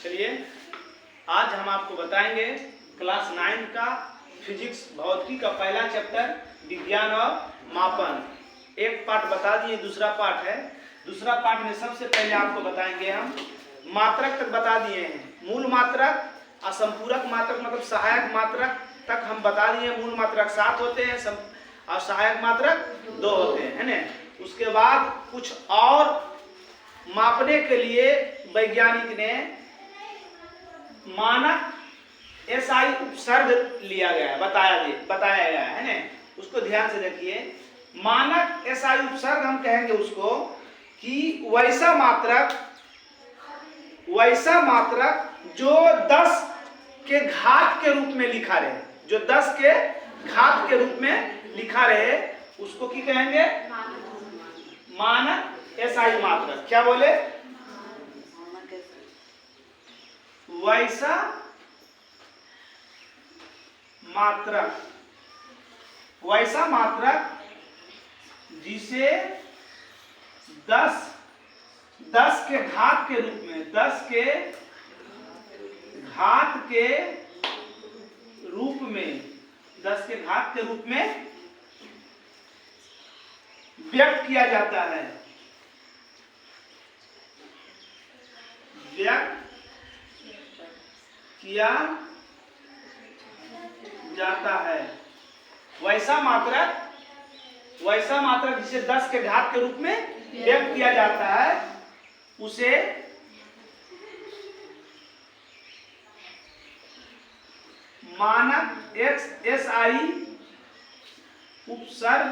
चलिए आज हम आपको बताएंगे क्लास 9 का फिजिक्स भौतिकी का पहला चैप्टर विज्ञान और मापन। एक पार्ट बता दिए, दूसरा पार्ट है। दूसरा पार्ट में सबसे पहले आपको बताएंगे हम मात्रक तक बता दिए हैं। मूल मात्रक, असंपूरक मात्रक मतलब सहायक मात्रक तक हम बता दिए। मूल मात्रक 7 होते हैं और सहायक मात्रक 2 होते हैं, है ना। उसके बाद कुछ और मापने के लिए वैज्ञानिक ने मानक SI उपसर्ग लिया गया, बताया गया है ना। उसको ध्यान से देखिए। मानक SI उपसर्ग हम कहेंगे उसको कि वैसा मात्रक जो 10 के घात के रूप में लिखा रहे, जो 10 के घात के रूप में लिखा रहे, उसको की कहेंगे मानक SI मात्रक। क्या बोले? वैसा मात्रक जिसे 10 के घात के रूप में 10 के घात के रूप में व्यक्त किया जाता है। व्यक्त किया जाता है। वैसा मात्रक जिसे 10 के घात के रूप में व्यक्त किया जाता है, उसे मानक SI उपसर्ग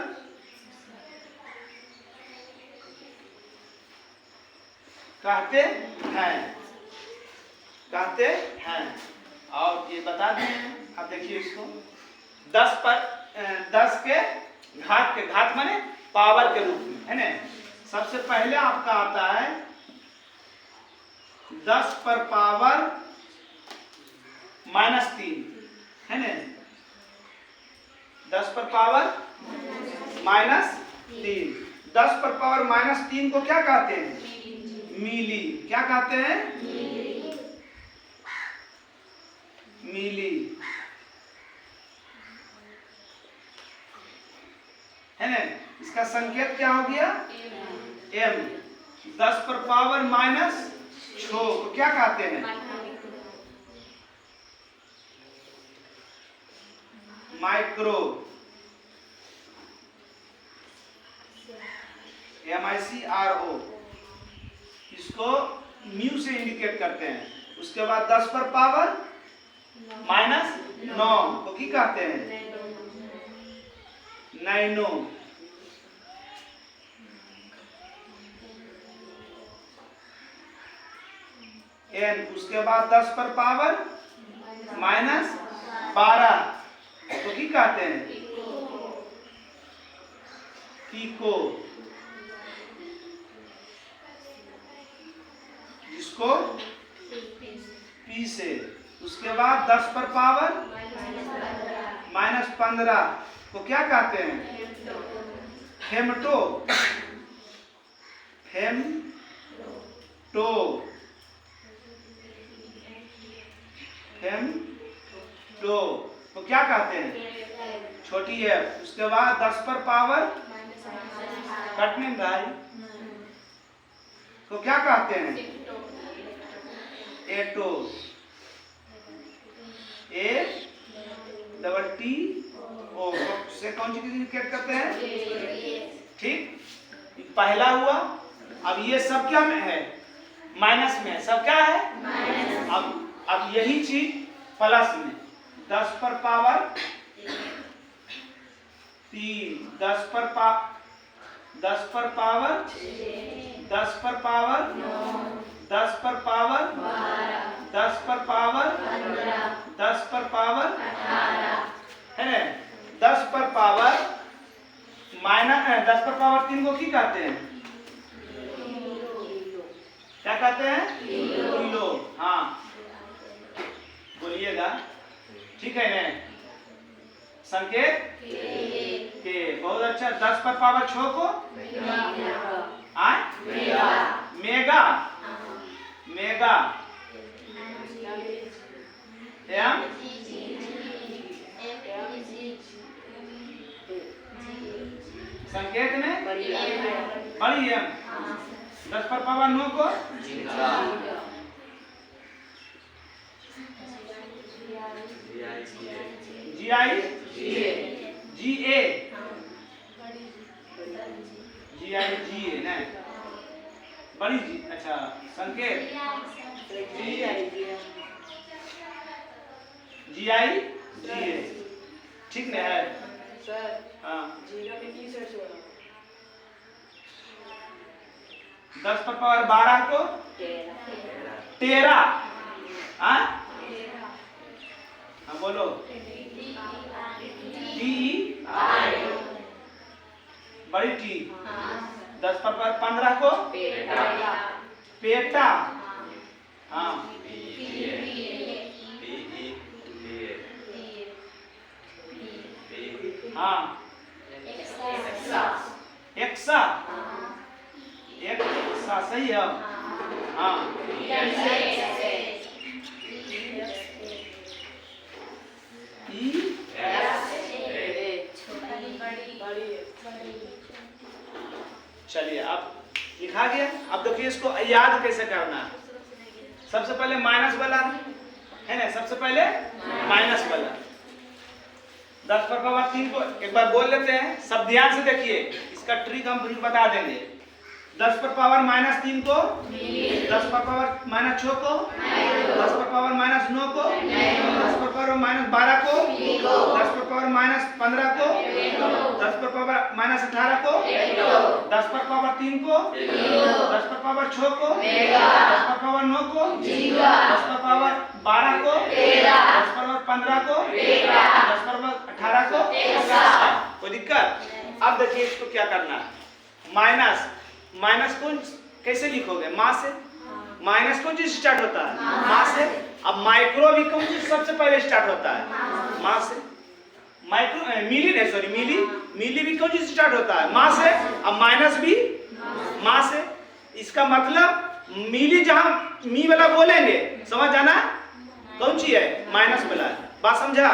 कहते हैं। और ये बता दें, अब देखिए इसको 10 के घात माने पावर के रूप में, है ना। सबसे पहले आपका आता है 10 पर पावर -3, है ना। 10 पर पावर -3। 10 पर पावर -3 को क्या कहते हैं? मिली। क्या कहते हैं? मिली, है ना। इसका संकेत क्या हो गया? M। 10 पर पावर -6 को क्या कहते हैं? Micro, MICRO। इसको म्यू से इंडिकेट करते हैं। उसके बाद 10 पर पावर -9 को क्या कहते हैं? नैनो। N। उसके बाद 10 पर पावर -12 तो क्या कहते हैं? पिको, जिसको P से। उसके बाद 10 पर पावर -15 को क्या कहते हैं? फेमटो तो क्या कहते हैं? छोटी है। उसके बाद 10 पर पावर कटने भाई तो क्या कहते हैं? एटो, ATTO से कौन सी इंडिकेट करते हैं? ठीक, पहला हुआ। अब ये सब क्या में है? माइनस में। सब क्या है? अब यही चीज प्लस में। 10 पर पावर 3, 10 पर पावर 10 पर पावर 10 पर पावर 10 पर पावर 10 पर पावर 10 पर पावर 18, है ना। 10 पर पावर 3 को क्या कहते हैं? क्या कहते हैं? किलो। हाँ, बोलिएगा, ठीक है ना। संकेत के। बहुत अच्छा। 10 पर पावर 6 को मेगा। 10 पर पावर 9 को GIGA नहीं बड़ी जी। अच्छा संकेत GIGA ठीक नहीं है सर। हाँ जीरो में की सर्च हो रहा 10 पर पावर 12 को 13 हाँ हाँ बोलो TE बड़ी टी 10 पर पावर 15 को पेटा हाँ हाँ एक्सा सही है हाँ चलिए अब लिखा गया। अब देखिए इसको याद कैसे करना है। सबसे पहले माइनस वाला है ना, सबसे पहले माइनस वाला 10 पर पावर 3 को एक बार बोल लेते हैं, सब ध्यान से देखिए, इसका ट्रिक हम बता देंगे। 10 पर पावर -3 को 10 पर पावर -6 को 10 पर पावर -9 को 10 पर पावर -12 को 10 पर पावर -15 को 10 पर पावर -18 को 10 पर पावर 3 को 10 पर पावर 6 को 10 पर पावर 9 को 10 पर पावर 12 को 10 पर पावर 15 को 10 पर पावर 18 को। कोई दिक्कत? अब देखिए इसको क्या करना है। माइनस को कैसे लिखोगे? माँ से। माइनस कौन चीज स्टार्ट होता है? माँ से। अब माइक्रो भी कौन चीज सबसे पहले स्टार्ट होता है? माँ से। माइक्रो मिली नहीं, सॉरी मिली भी कौन चीज स्टार्ट होता है? माँ से। अब माइनस भी माँ से। इसका मतलब मिली जहां मी वाला बोलेंगे, समझ जाना कौन सी है? माइनस वाला। बात समझा?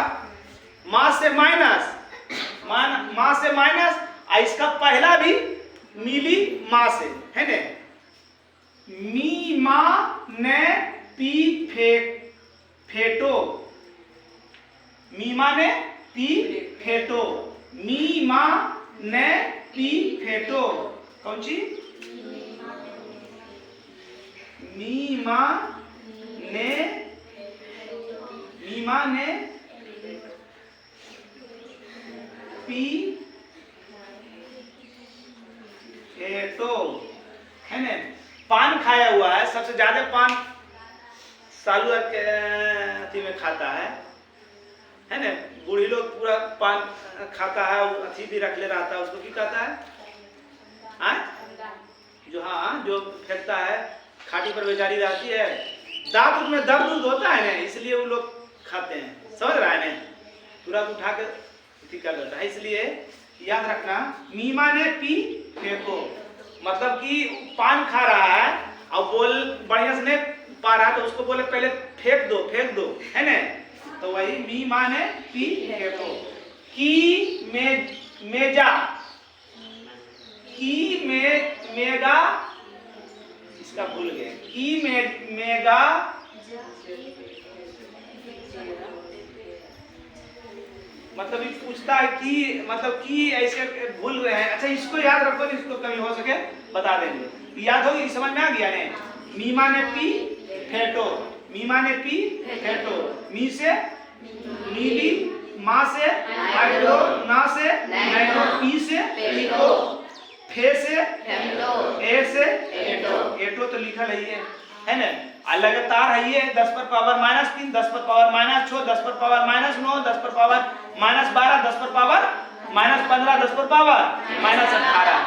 माँ से माइनस, माँ से माइनस, इसका पहला भी मिली माँ से है ने। मी माँ ने पी फेटो, मी माँ ने पी फेटो, मी माँ ने पी फेटो। कौन सी? मी माँ ने पी फेटो है ना। पान खाया हुआ है, सबसे ज्यादा पान सालू अथी में खाता है ना। बूढ़ी लोग पूरा पान खाता है, अथी भी रख ले रहता है, उसको क्या कहता है? जो हाँ जो फेंकता है, खाटी पर बेचारी रहती है, दांत में दर्द होता है ना, इसलिए वो लोग खाते हैं। समझ रहा है ना? पूरा उठा के अथी कर देता है। इसलिए याद रखना, मीमा ने पी फेंको, मतलब कि पान खा रहा है और बोल बढ़िया से नहीं पा रहा, तो उसको बोले पहले फेंक दो है ना। तो वही मी माँ ने पी फेंको। की मेजा, की मेगा, इसका भूल गए। की मेगा मतलब ये पूछता है कि मतलब कि ऐसे भूल रहे हैं। अच्छा इसको याद रखो, इसको कभी हो सके बता देंगे। याद होगी, समझ में आ गया ने। मीमा ने पी फेटो, मीमा ने पी फेटो, मी से नीली, माँ से हाइड्रो, ना से नाइट्रो, पी से पीको, फे से ए से एटो तो लिखा है ना। लगातार है ये 10 पर पावर -3, 10 पर पावर -6, 10 पर पावर -9, 10 पर पावर -12, 10 पर पावर -15, 10 पर पावर -18।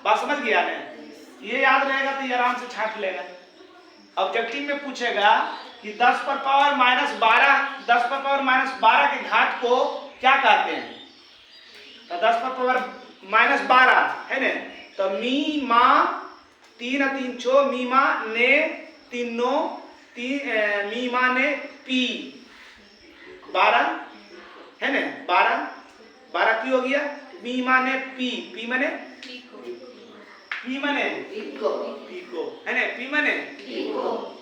बात समझ गया ने? ये याद रहेगा तो ये आराम से छाट लेगा। ऑब्जेक्टिव में पूछेगा कि 10 पर पावर -12, 10 पर पावर -12 के घात को क्या कहते हैं? तो 10 पर पावर -12 है ना। तो मी माँ 3 3 छो, मी माँ ने 3 9, मी माँ ने पी 12 है ना। 12 की हो गया। मी माँ ने पी माने पीको, है ना, पी माने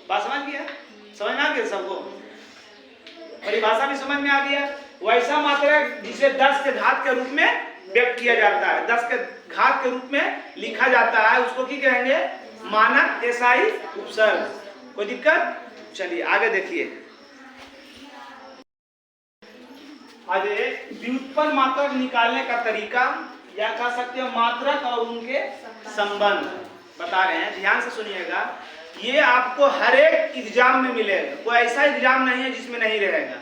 बात समझ गया, समझ में आ गया सबको, परिभाषा भी समझ में आ गया। वैसा मात्रक जिसे 10 के घात के रूप में व्यक्त किया जाता है, 10 के घात के रूप में लिखा जाता है, उसको क्या कहेंगे, मानक एसआई उपसर्ग। कोई दिक्कत? चलिए आगे देखिए। आज व्युत्पन्न मात्रक निकालने का तरीका, या कह सकते हो मात्रक और उनके संबंध बता रहे हैं, ध्यान से सुनिएगा। ये आपको हर एक एग्जाम में मिलेगा, कोई ऐसा एग्जाम नहीं है जिसमें नहीं रहेगा,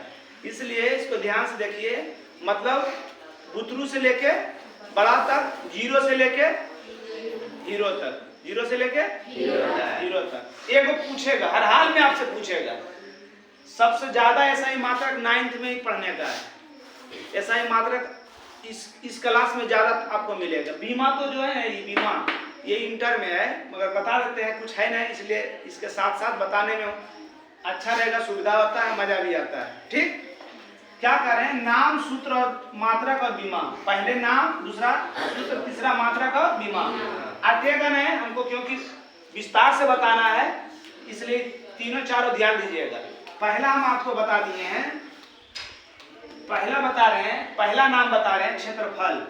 इसलिए इसको ध्यान से देखिए। मतलब बुतरू से लेके बड़ा तक, जीरो से लेके हीरो तक, जीरो से लेके हीरो तक एक पूछेगा, हर हाल में आपसे पूछेगा। सबसे ज्यादा एसआई मात्रक 9th में ही पढ़ने का है, एसआई मात्रक इस क्लास में ज्यादा आपको मिलेगा। बीमा तो जो है ये बीमा ये इंटर में है, मगर बता देते हैं कुछ है नहीं, इसलिए इसके साथ साथ बताने में अच्छा रहेगा, सुविधा होता है, मजा भी आता है। ठीक, क्या करें, नाम, सूत्र और मात्रक और बीमा। पहले नाम, दूसरा सूत्र, तीसरा मात्रक और बीमा। अत्यगन है हमको, क्योंकि विस्तार से बताना है, इसलिए तीनों चारों ध्यान दीजिएगा। पहला हम आपको बता दिए हैं, पहला बता रहे हैं, पहला नाम बता रहे हैं क्षेत्रफल।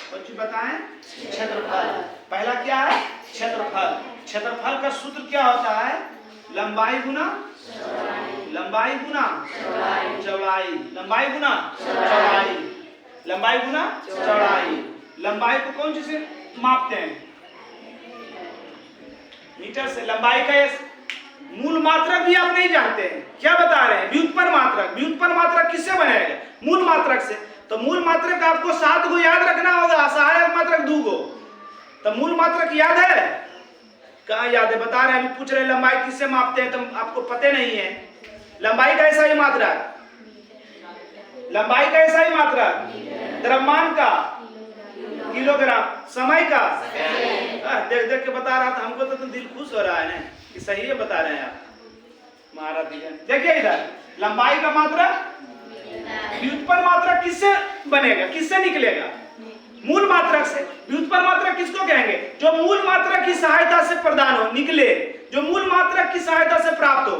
कुछ बताएं, क्षेत्रफल। पहला क्या है, क्षेत्रफल। क्षेत्रफल का सूत्र क्या होता है, लंबाई गुना लंबाई गुना चौड़ाई, लंबाई गुना चौड़ाई, लंबाई गुना चौड़ाई। लंबाई को कौन से मापते हैं, मीटर से। लंबाई का मूल मात्रक भी आप नहीं जानते हैं, क्या बता रहे हैं, व्युत्पन्न मात्रक। व्युत्पन्न मात्रक किससे बनेगा, मूल मात्रक से। तो मूल मात्रक आपको 7 को याद रखना होगा, सहायक मात्रक 2 को। तो मूल मात्रक याद है, कहाँ याद है, बता रहे हैं, अभी पूछ रहे हैं लंबाई किससे मापते हैं, तो आपको पता नहीं है। लंबाई का ऐसा ही मात्रक, लंबाई का ऐसा ही मात्रक, द्रव्यमान का किलोग्राम, समय का देख देख के बता रहा था, हमको तो दिल खुश हो रहा है ना कि सही है बता रहे हैं आप महाराज। देखिए इधर लंबाई का मात्रक, व्युत्पन्न मात्रक किससे बनेगा, किससे निकलेगा, मूल मात्रक से। व्युत्पन्न मात्रक किसको कहेंगे, जो मूल मात्रक की सहायता से प्रदान हो, निकले, जो मूल मात्रक की सहायता से प्राप्त हो,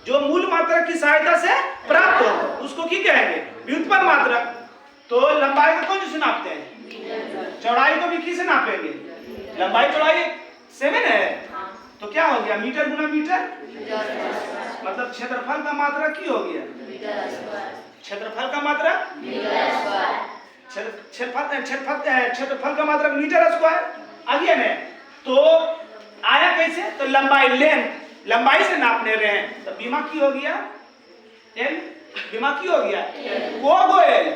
जो मूल मात्रक की सहायता से प्राप्त हो, उसको क्या कहेंगे, व्युत्पन्न मात्रक। तो लंबाई को कौन से नापते हैं, चौड़ाई को भी किससे नापेंगे, लंबाई चौड़ाई सेवन है, तो क्या हो गया, मीटर गुना मीटर, मतलब क्षेत्रफल का मात्रक की हो गया, क्षेत्रफल का मात्रक क्षेत्रफल का मात्रक मीटर स्क्वायर आ गया ना। तो आया कैसे, तो लंबाई, लेंथ, लंबाई से नापने रहे हैं, तो बीमा की हो गया एल, बीमा की हो गया को गोयल,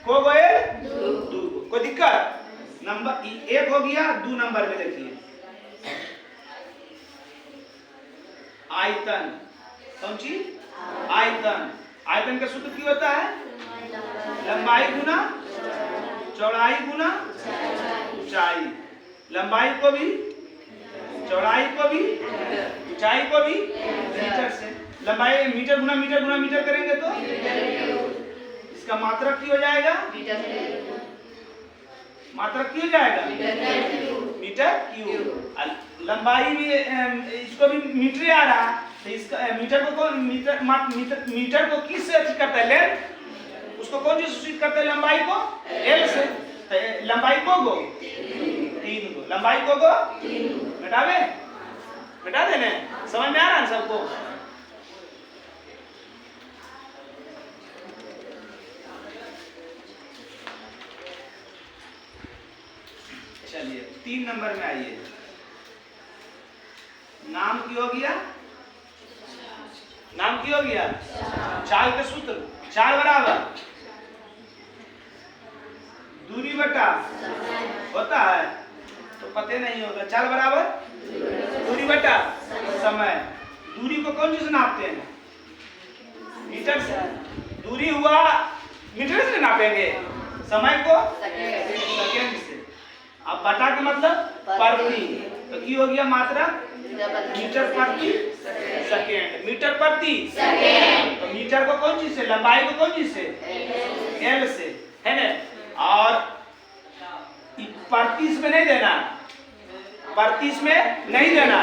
को गोयल 2। कोई दिक्कत, नंबर 1 हो गया। 2 नंबर में देखिए आयतन, कौन चीज, आयतन। आयतन का सूत्र क्या होता है, लंबाई गुना चौड़ाई गुना ऊंचाई। लंबाई को भी, चौड़ाई को भी, ऊंचाई को भी मीटर से। लंबाई मीटर गुना मीटर गुना मीटर करेंगे तो इसका मात्रक क्या हो जाएगा, मात्रक क्या हो जाएगा, मीटर क्यूब। लंबाई भी इसको भी मीटर आ रहा है, तो इसका मीटर को कौन, मीटर को किस से करता है, लेंथ, उसको कौन सी सूचित करते हैं, लंबाई को एल से। लंबाई को गो 3 को, लंबाई को गो घटावे, घटा देने, समझ में आ रहा है सबको। चलिए 3 नंबर में आइए, नाम की हो गया, नाम की हो गया, चाल के सूत्र, 4 बराबर दूरी बटा होता है, तो पते नहीं होगा, 4 बराबर दूरी बटा समय। दूरी को कौन चीज से नापते हैं, मीटर से। दूरी हुआ मीटर से नापेंगे, समय को सेकेंड से। अब बटा का मतलब प्रति, तो की हो गया मात्रा, मीटर प्रति सेकेंड, मीटर प्रति सेकेंड। तो मीटर को कौन चीज से, लंबाई को कौन चीज से, एल से, है ना। और प्रतिश में नहीं देना, प्रतिश में नहीं देना।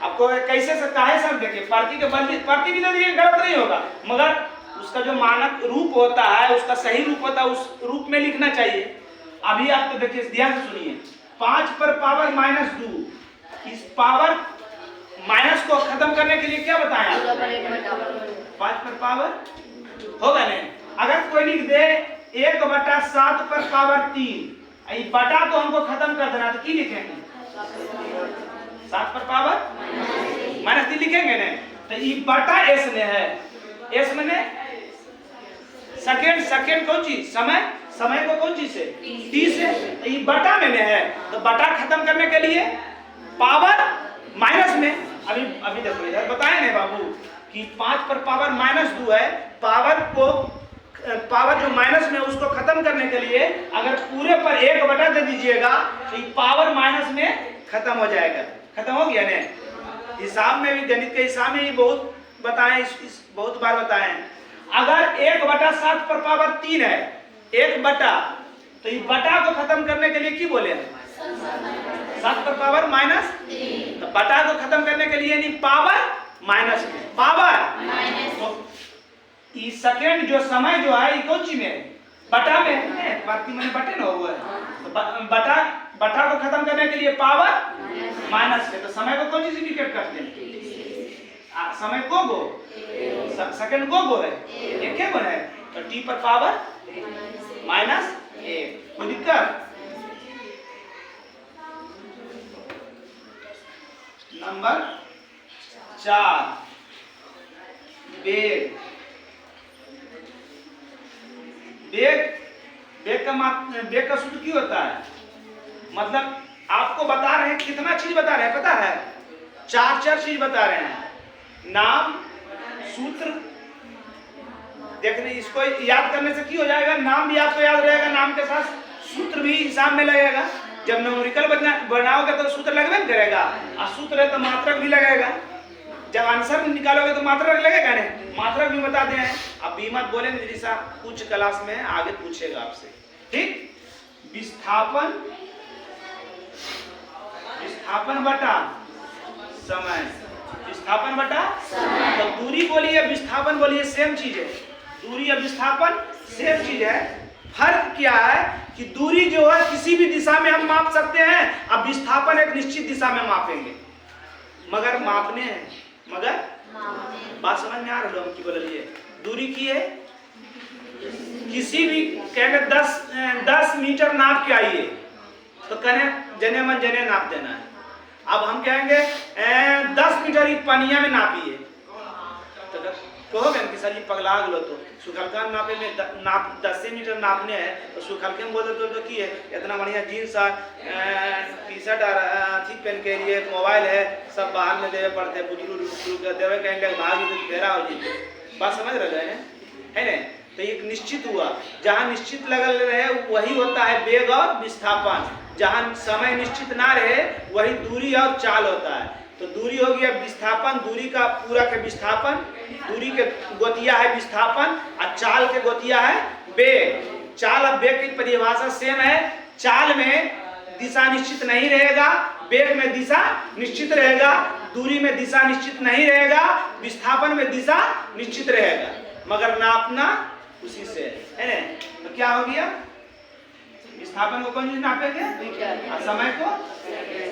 आपको कैसे सकता है सब देखिए, प्रति के बदले प्रति भी दे दिए गलत नहीं होगा, मगर उसका जो मानक रूप होता है, उसका सही रूप होता है, उस रूप में लिखना चाहिए। अभी आप तो देखिए ध्यान से सुनिए, 5 पर पावर -2, इस पावर माइनस को खत्म करने के लिए क्या बताएं आप? 5 पर पावर होगा नहीं। अगर कोई लिख दे 1/7 पर पावर 3, बटा तो हमको खत्म कर देना, तो की लिखेंगे? 7 पर पावर -3 लिखेंगे ना। तो ये बटा एस ने है, एस मैंने सेकेंड, सेकेंड कौन चीज? समय, समय को कौन चीज से? टी से। तो ये बटा में है, तो बटा खत्म करने के लिए पावर माइनस में। अभी देखो इधर बताए ना बाबू कि 5 पर पावर -2 है, पावर को पावर जो माइनस में उसको खत्म करने के लिए अगर पूरे पर 1 बटा दे दीजिएगा तो पावर माइनस में खत्म हो जाएगा। खत्म हो गया ना। हिसाब में भी, गणित के हिसाब में भी बहुत बताएं, बहुत बार बताएं। अगर 1/7 पर पावर 3 है, 1 बटा, तो ये बटा को खत्म करने के लिए की बोले हैं? 7 पर पावर -3। तो बटा को खत्म करने के लिए नहीं, पावर माइनस में, पावर तो ये सेकेंड जो समय जो है ये कौन सी में? बटा में है, प्रति में बटे ना हुआ है। तो बटा को खत्म करने के लिए पावर माइनस में, तो समय को कौन सी इंडिकेट करते हैं? समय को गो, सेकेंड को गो है, एक गो है, तो टी पर पावर -1। कोई दिक्कत? नंबर 4 वेग। वेग का सूत्र क्यों होता है? मतलब आपको बता रहे हैं, कितना चीज बता रहे हैं पता है? 4 चीज बता रहे हैं। नाम, सूत्र, देखने इसको याद करने से क्या हो जाएगा? नाम भी आपको याद रहेगा, नाम के साथ सूत्र भी हिसाब में लगेगा। जब न्यूमेरिकल बनाओगे तो सूत्र लगवे नहीं करेगा, और सूत्र है तो मात्रक भी लगेगा। जब आंसर निकालोगे तो मात्रक लगेगा नहीं, मात्रक भी बता दें। अब बीमत बोलेंगे दिशा कुछ क्लास में आगे पूछेगा आपसे, ठीक? विस्थापन, विस्थापन बटा समय, विस्थापन बटा समय। तो दूरी बोलिए, विस्थापन बोलिए, सेम चीज है। दूरी और विस्थापन सेम चीज है। फर्क क्या है कि दूरी जो है किसी भी दिशा में हम माप सकते हैं, अब विस्थापन एक निश्चित दिशा में मापेंगे, मगर मापने हैं, मगर बात समझ में आ रहा है? बोलिए दूरी की है, किसी भी कहेंगे 10 मीटर नाप के आइए, तो कहने जने मन जने नाप देना है। अब हम कहेंगे 10 मीटर ही पनिया में नापिए, तो कहोगे कि सर जी पगला गलो, तो सुखलका नापे में नाप 10 मीटर नापने हैं, तो सुखलके में बोल दो कि है इतना बढ़िया जीन्स और टी-शर्ट और ठीक पहन के लिए मोबाइल है, सब बाहर में देवे पड़ते हैं, बुजुर्ग देवे कहेंगे भाग फेरा हो जी। बात समझ रहे हैं ना? तो एक निश्चित हुआ, जहाँ निश्चित लगल रहे वही होता है वेग और विस्थापन, जहाँ समय निश्चित ना रहे वही दूरी और चाल होता है। तो दूरी हो गया विस्थापन, दूरी का पूरा के विस्थापन, दूरी के गोतिया है विस्थापन, और चाल के गोतिया है वेग। चाल और वेग की परिभाषा सेम है। चाल में दिशा निश्चित नहीं रहेगा, वेग में दिशा निश्चित रहेगा, दूरी में दिशा निश्चित नहीं रहेगा, विस्थापन में दिशा निश्चित रहेगा, मगर नापना उसी से है ना? तो क्या हो गया? विस्थापन को कौन नापेंगे? और समय को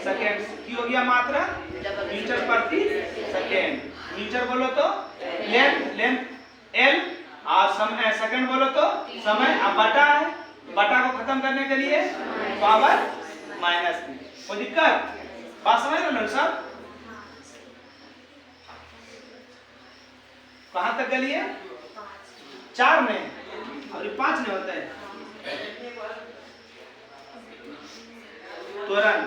सेकेंड की हो गया मात्रा मीटर प्रति सेकेंड। मीटर बोलो तो लेंथ एल, और समय सेकेंड बोलो तो समय। अब बटा है, बटा को खत्म करने के लिए पावर -3। कोई दिक्कत? बात समझ रहे हो सब? कहां तक गलिए? 4 में और 5 में होता है। त्वरण,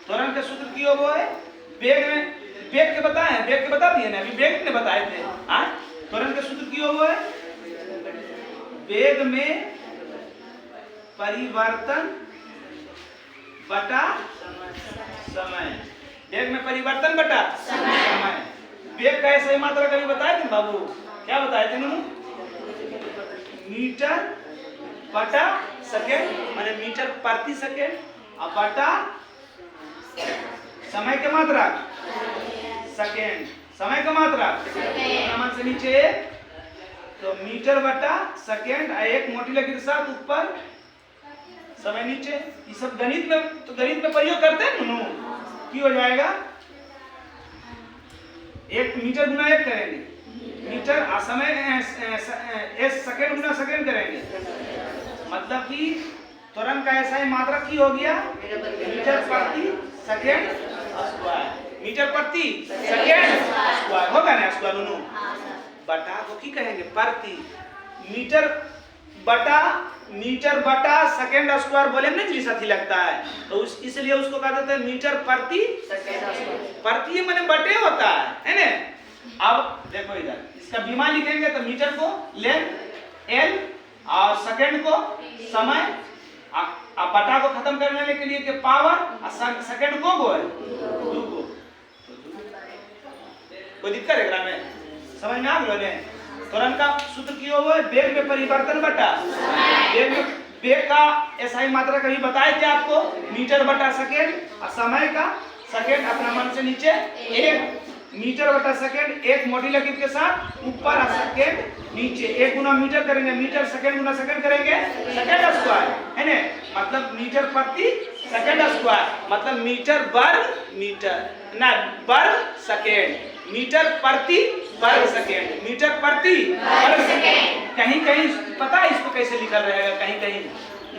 त्वरण के सूत्र की वो है वेग में, वेग के बताए, वेग के बता दिए ना, अभी वेग ने बताए थे। हाँ, त्वरण के सूत्र की वो है वेग में परिवर्तन बटा समय। वेग में परिवर्तन बटा समय। वेग का ऐसे मात्रा कभी बताए थे बाबू? क्या बताए थे? मीटर बटा सेकेंड, माने मीटर प्रति सेकेंड। अब बटा समय के मात्रक सेकेंड, समय का मात्रक मन से नीचे तो मीटर बटा सेकेंड, एक मोटी लकीर के साथ ऊपर समय नीचे। ये सब गणित में, तो गणित में प्रयोग करते हैं नु, की हो जाएगा 1 मीटर गुना 1 करेंगे मीटर, और समय सेकेंड गुना सेकेंड करेंगे, मतलब कि त्वरण का ऐसा ही मात्रक की हो गया मीटर प्रति सेकेंड स्क्वायर, मीटर प्रति सेकेंड स्क्वायर होगा ना स्क्वायर नु। बटा को की कहेंगे प्रति, मीटर बटा सेकेंड स्क्वायर बोले में जी साथी लगता है, तो इसलिए उसको कहा जाता है मीटर प्रति सेकेंड। प्रति माने बटे होता है ना। अब देखो इधर इसका बीमा लिखेंगे तो मीटर को लेंथ एल और सेकेंड को समय, अब बटा को खत्म करने के लिए के पावर और सेकेंड को गो है 2 को। कोई दिक्कत है ग्राम में? समझ में आ गया ने? त्वरण का सूत्र की हो वेग में परिवर्तन बटा वेग का ऐसा मात्रा कभी बताए थे आपको, मीटर बटा सेकेंड, और समय का सेकेंड अपना मन से नीचे 1 मीटर बटा सेकेंड, 1 मोटी लकीर के साथ ऊपर और सेकेंड नीचे, 1 गुना मीटर करेंगे मीटर, सेकेंड गुना सेकेंड करेंगे सेकेंड स्क्वायर है ना, मतलब मीटर प्रति सेकेंड स्क्वायर, मतलब मीटर वर्ग मीटर ना वर्ग सेकेंड, मीटर प्रति वर्ग सेकेंड, मीटर प्रति वर्ग सेकेंड। कहीं कहीं पता है इसको कैसे लिखा रहेगा, कहीं कहीं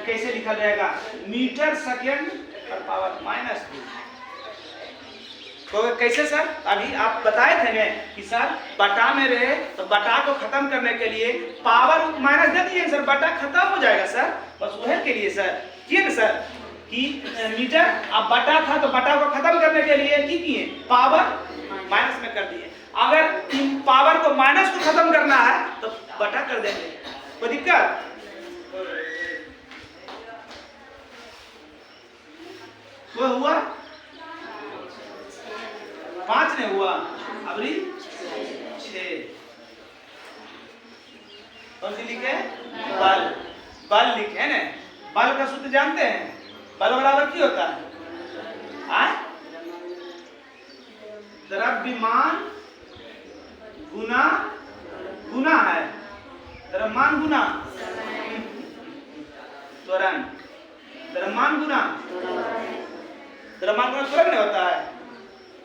कैसे लिखा रहेगा मीटर सेकेंड पर पावर -2। तो कैसे सर? अभी आप बताए थे ना कि सर बटा में रहे तो बटा को खत्म करने के लिए पावर माइनस दे दिए सर, बटा खत्म हो जाएगा सर, बस वह के लिए सर किए ना सर कि मीटर अब बटा था तो बटा को खत्म करने के लिए की किए पावर माइनस में कर दिए। अगर पावर को माइनस को खत्म करना है तो बटा कर देंगे, कोई दिक्कत? वो हुआ 5 ने हुआ, अबरी 6। कौन सी लिखे? बल, बल लिखे है ना। बल का सूत्र जानते हैं? बल बराबर की होता है? द्रव्यमान गुना गुना है, द्रव्यमान गुना त्वरण, द्रव्यमान गुना त्वरण नहीं होता है।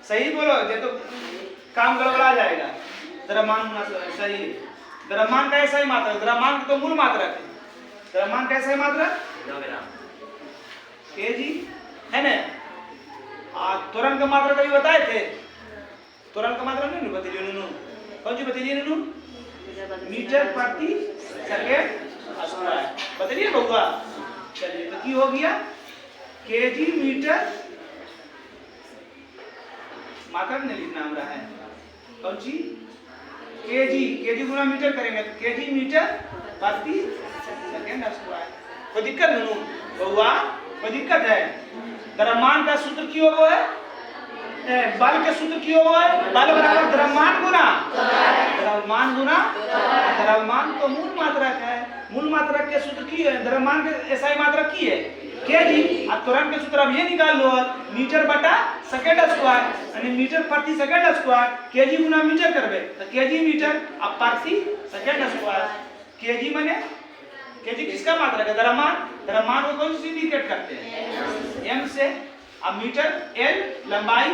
सही बोलो, ये तो काम गड़बड़ा जाएगा। द्रव्यमान गुना त्वरण सही। द्रव्यमान का ऐसा ही मात्रक, द्रव्यमान तो मूल मात्रक है, द्रव्यमान का ऐसा ही मात्रक केजी है ना। त्वरण का मात्रा कभी बताए थे? त्वरण का मात्रा नहीं बतलिए नुनू, कौन सी बतलिए नुनू? मीटर प्रति सेकेंड स्क्वायर बतलिए बउआ। चलिए तो की हो गया केजी मीटर, मात्रा नहीं लिखना हम रहा है, कौन सी? केजी, केजी गुना मीटर करेंगे तो केजी मीटर प्रति सेकेंड स्क्वायर। कोई दिक्कत नुनू बउआ? कोई दिक्कत है? द्रव्यमान का सूत्र क्यों वो है? बल के सूत्र क्यों वो है? बल बराबर द्रव्यमान गुना द्रव्यमान गुना द्रव्यमान तो मूल मात्रक है, मूल मात्रक के सूत्र की है, द्रव्यमान के ऐसा ही मात्रक की है केजी। अब त्वरण के सूत्र अब ये निकाल लो, मीटर बटा सेकेंड स्क्वायर यानी मीटर प्रति सेकेंड स्क्वायर, केजी गुना मीटर करबे तो केजी मीटर, अब प्रति सेकेंड स्क्वायर। केजी माने केजी किसका मात्रक है? द्रव्यमान, द्रव्यमान को कौन सी इंडिकेट करते हैं? एम से। अब मीटर एल लंबाई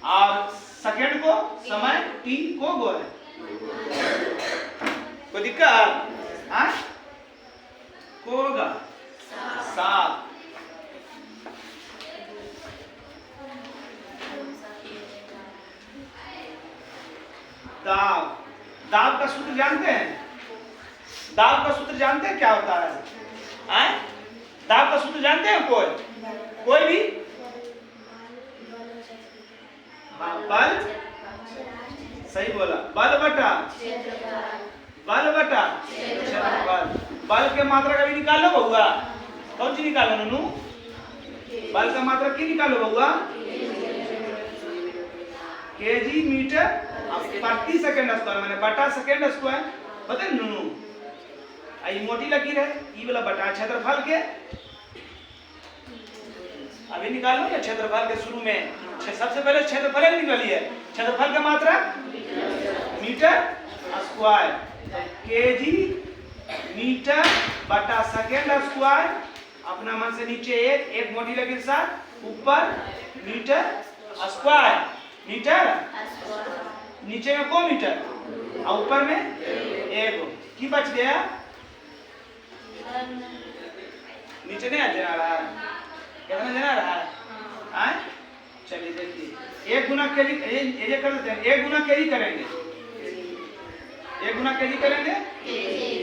और सेकेंड को समय टी को गो है। कोई दिक्कत? हाँ को होगा 7। दाब, दाब का सूत्र जानते हैं? दाब का सूत्र जानते हैं क्या होता है? आए? दाब का सूत्र जानते हैं कोई? कोई भी? हाँ, बल, सही बोला, बल बटा क्षेत्रफल। बल के मात्रा का भी निकालो बउआ, कौन सी निकालो ननू? बल का मात्रा की निकालो बउआ? केजी मीटर प्रति सेकेंड स्क्वायर माने बटा सेकेंड स्क्वायर, पता है ननू? आई मोटी लकीर है, ई वाला बटा क्षेत्रफल के अभी निकाल लो ना क्षेत्रफल के शुरू में। सबसे पहले क्षेत्रफल ही निकालिए। क्षेत्रफल का मात्रा मीटर स्क्वायर, केजी मीटर बटा सेकेंड स्क्वायर। अपना मन से नीचे एक मोटी लकीर के साथ, ऊपर मीटर स्क्वायर, मीटर नीचे में को मीटर और ऊपर में एक की बच गया, नीचे नहीं जना रहा है, कितना जना रहा है? चलिए देखिए, एक गुना केजी ये कर देते हैं, एक गुना केजी करेंगे, एक गुना केजी करेंगे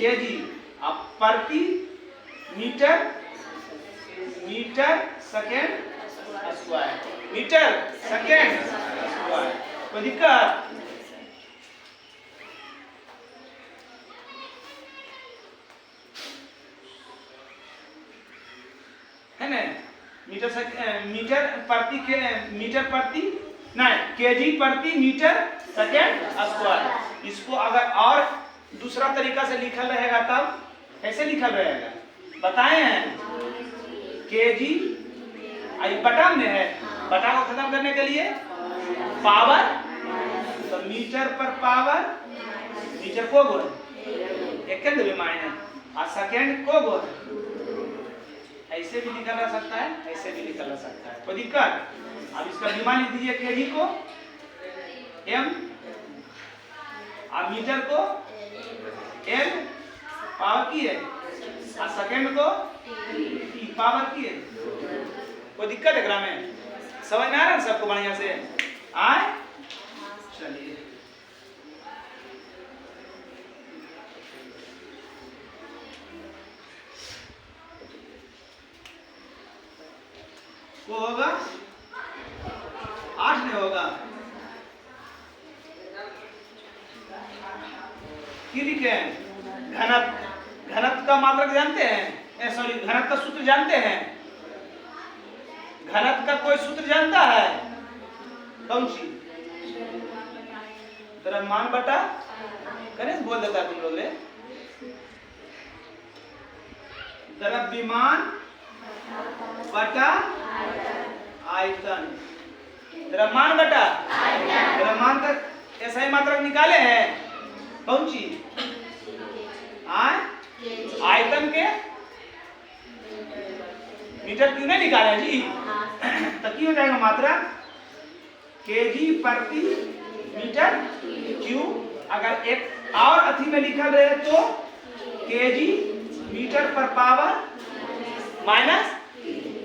केजी। अब प्रति metre metre second square, metre second square. कोई दिक्कत? है ना? मीटर प्रति नहीं, केजी प्रति मीटर सेकेंड स्क्वायर। इसको अगर और दूसरा तरीका से लिखल रहेगा तब कैसे लिखल रहेगा बताए हैं? केजी बटा में है, बटा को खत्म करने के लिए पावर, तो मीटर पर पावर, मीटर को गुण एक माइनस और सेकेंड को गुण। ऐसे भी लिखा जा सकता है, ऐसे भी लिखा जा सकता है, कोई दिक्कत? अब इसका विमान लिख दीजिए, केजी को एम और मीटर को एल पावर की है और सेकेंड को टी पावर की है। कोई दिक्कत है ग्राम में? समझ में आ रहा है सबको बढ़िया से? आए चलिए, वो होगा 8 नहीं होगा, की लिखे घनत्व। घनत्व का मात्रक जानते हैं? सॉरी, घनत्व का सूत्र जानते हैं? घनत्व का कोई सूत्र जानता है? कौन सी? द्रव्यमान बटा, गणेश बोल देता है तुम लोग रे, द्रव्यमान बटा आयतन। द्रव्यमान बटा द्रव्यमान का ऐसा ही मात्रक निकाले हैं, कौन सी? आयतन के मीटर क्यों नहीं निकाले जी? तो क्यों हो जाएगा मात्रा केजी प्रति मीटर क्यू। अगर एक और अथी में लिखा रहे तो केजी मीटर पर पावर माइनस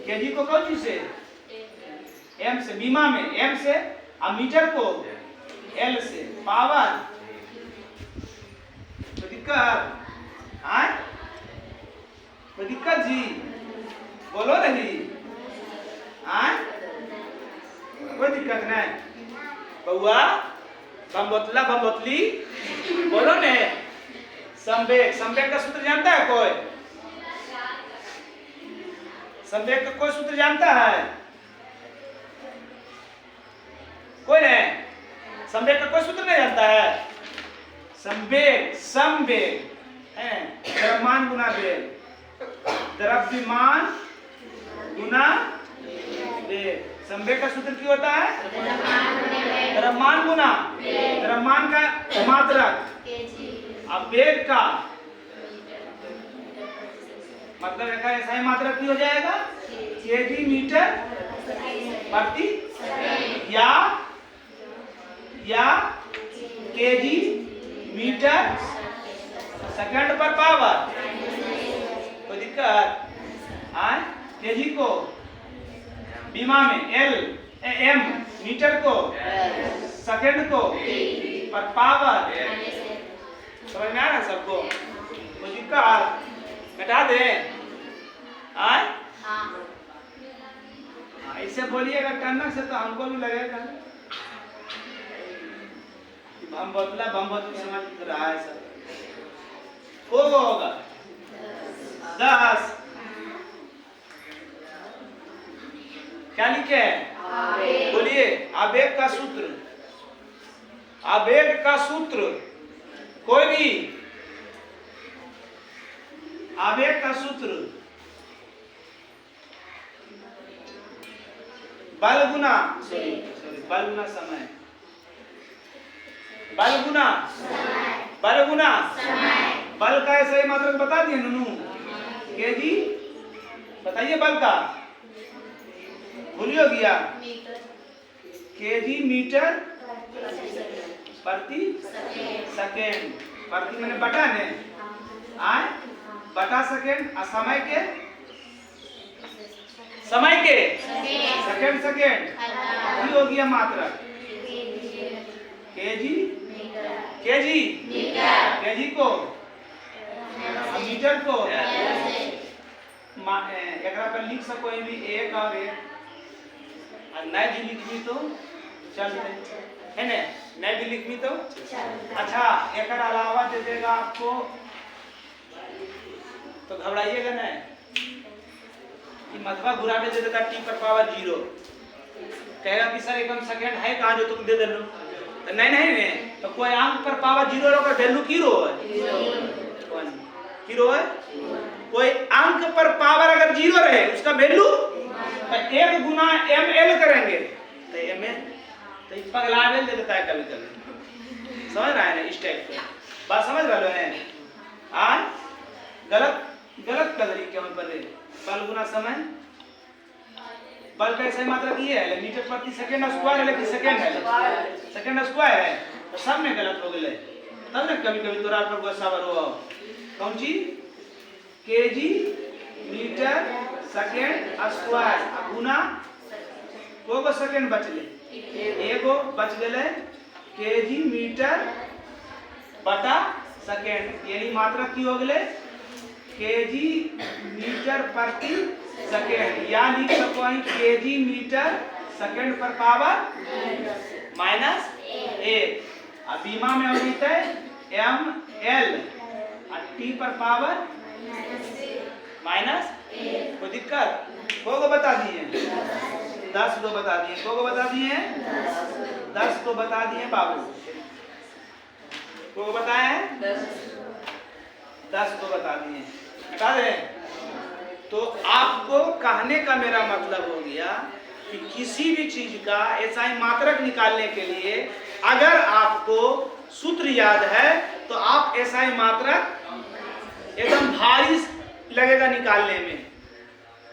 केजी को कौन चीज से? एम से, बीमा में एम से, और मीटर को एल से, पावर। कोई दिक्कत? कोई दिक्कत जी? बोलो नहीं। कोई दिक्कत नहीं? बउआ बमबोतला बमबोतली बोलो ने। संवेग, संवेग का सूत्र जानता है कोई? संवेग का कोई सूत्र जानता है? कोई नहीं? संवेग का कोई सूत्र नहीं जानता है? संवेग, समवेग है द्रव्यमान गुना वेग, द्रव्यमान गुना वेग। संवेग का सूत्र क्या होता है? द्रव्यमान गुना द्रव्यमान का मात्रक, अब वेग का मतलब ऐसा ही मात्रक की हो जाएगा केजी मीटर प्रति या केजी मीटर सेकंड पर पावर। कोई दिक्कत? केजी को बीमा में एल एम, मीटर को सेकंड को पर पावर। समझ में आ रहा है सबको? कोई दिक्कत? घटा दे। ऐसे बोलिएगा टनक से तो हमको भी लगेगा बमबोतला बमबोतली समझ रहा है सब। होगा 10। क्या लिखे? बोलिए, आवेग का सूत्र। आवेग का सूत्र कोई भी आवेग का सूत्र बल गुना सॉरी बल गुना समय, बल गुना बल गुना बल का सही मात्रक बता दिए नूनू। केजी बताइए बल का, भूलियो गया। केजी मीटर प्रति सेकेंड, प्रति मैंने बटा ने आए बटा सेकेंड, और समय के सेकेंड की हो गया मात्रक। केजी केजी को मीटर को एकरा पर लिख सको भी एक और एक, और नए भी लिखी तो चल है ने, नए भी लिखी तो अच्छा। एक अलावा दे देगा आपको तो घबराइएगा नहीं कि मतवा घुरा दे देता टी पर पावर 0, कहेगा कि सर एकम सेकंड है कहाँ जो तुम दे दे लो, तो नहीं तो कोई अंक पर पावर 0 का वैल्यू की रो है, की रो है। कोई अंक पर पावर अगर 0 रहे उसका वैल्यू तो 1 गुना ml करेंगे तो ml, तो इस पगला वेल दे देता है कभी कभी, समझ रहा है ना। इस टाइप से बात समझ रहे हैं आज, गलत कदरी क्यों पर रे। बल गुना समय, बल का सही मात्रक ये है मीटर प्रति सेकंड स्क्वायर है, लेकिन सेकंड है सेकंड स्क्वायर है, तो सब में गलत हो गए तब ना कभी कभी तोरा पर गुस्सा हो। कौन चीज केजी मीटर सेकंड स्क्वायर गुना को सेकंड बचले, एगो बच गए केजी मीटर बटा सेकंड, यानी मात्रक की हो गए केजी मीटर प्रति सेकंड, या लिख सको केजी मीटर सेकंड पर पावर -1। अब बीमा में हो जीते ml और t पर पावर -1। कोई दिक्कत को बता दिए 10 को बता दिए, को बता दिए 10 को बता दिए बाबू, को बताया है 10 को बता दिए, बता दे। तो आपको कहने का मेरा मतलब हो गया कि किसी भी चीज का एसआई मात्रक निकालने के लिए अगर आपको सूत्र याद है तो आप एसआई मात्रक एकदम भारी लगेगा निकालने में।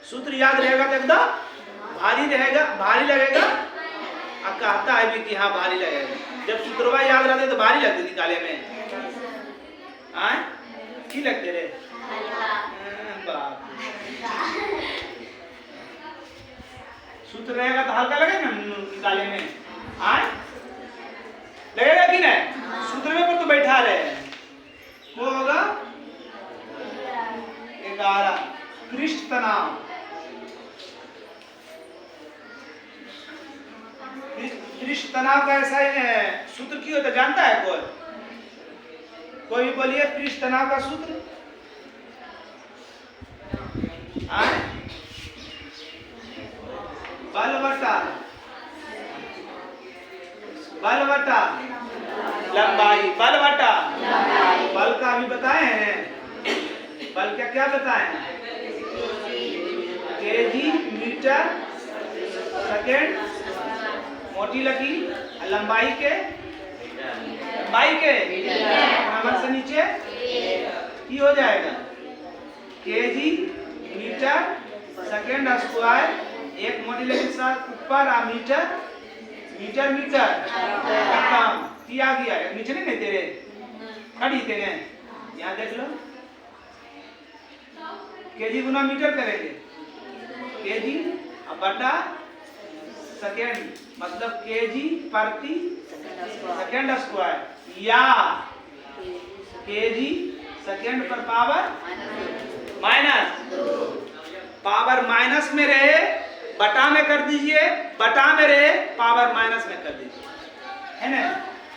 सूत्र याद रहेगा तो एकदम भारी लगेगा। अब कहता है भी कि हाँ भारी लगेगा, जब सूत्रवा याद रहते तो भारी लगते निकाले में, की लगते रे बाप। सूत्र रहेगा तो हल्का लगेगा ना निकाले में, लगेगा कि नहीं। सूत्र में पर तो बैठा रहे वो होगा 11 पृष्ठ तनाव। पृष्ठ तनाव का ऐसा ही सूत्र की होता जानता है कोई भी बोलिए पृष्ठ तनाव का सूत्र। बल बटा लंबाई, बल बटा बल का अभी बताए हैं, बल क्या क्या बताए हैं, केजी मीटर सेकेंड मोटी लगी, लंबाई के नंबर से नीचे की हो जाएगा केजी मीटर सेकेंड स्क्वायर, एक मोटी लगी के साथ ऊपर आ मीटर खत्म की आ गया। नीचे नहीं तेरे खड़ी तेरे यहाँ देख लो, केजी गुना मीटर करेंगे, केजी बटा सेकेंड मतलब केजी प्रति सेकेंड स्क्वायर, या केजी सेकेंड पर पावर पावर माइनस में रहे बटा में कर दीजिए, बटा में रहे पावर माइनस में कर दीजिए, है ना।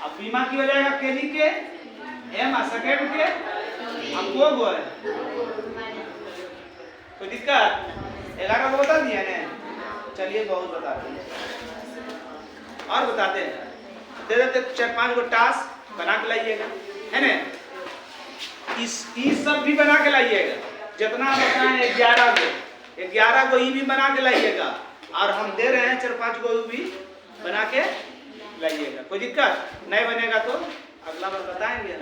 अब बीमा की हो जाएगा केजी के एम सेकेंड के, अब वो गो है कोई दिक्कत 11 को बता दिया ना। चलिए बहुत बताते हैं और बताते हैं, दे देते 4-5 गो टास्क बना के लाइएगा, है ना। इस सब भी बना के लाइएगा, जितना बताएं 11 को ये भी बना के लाइएगा, और हम दे रहे हैं 4-5 गो भी बना के लाइएगा। कोई दिक्कत नहीं बनेगा तो अगला बार बताएंगे।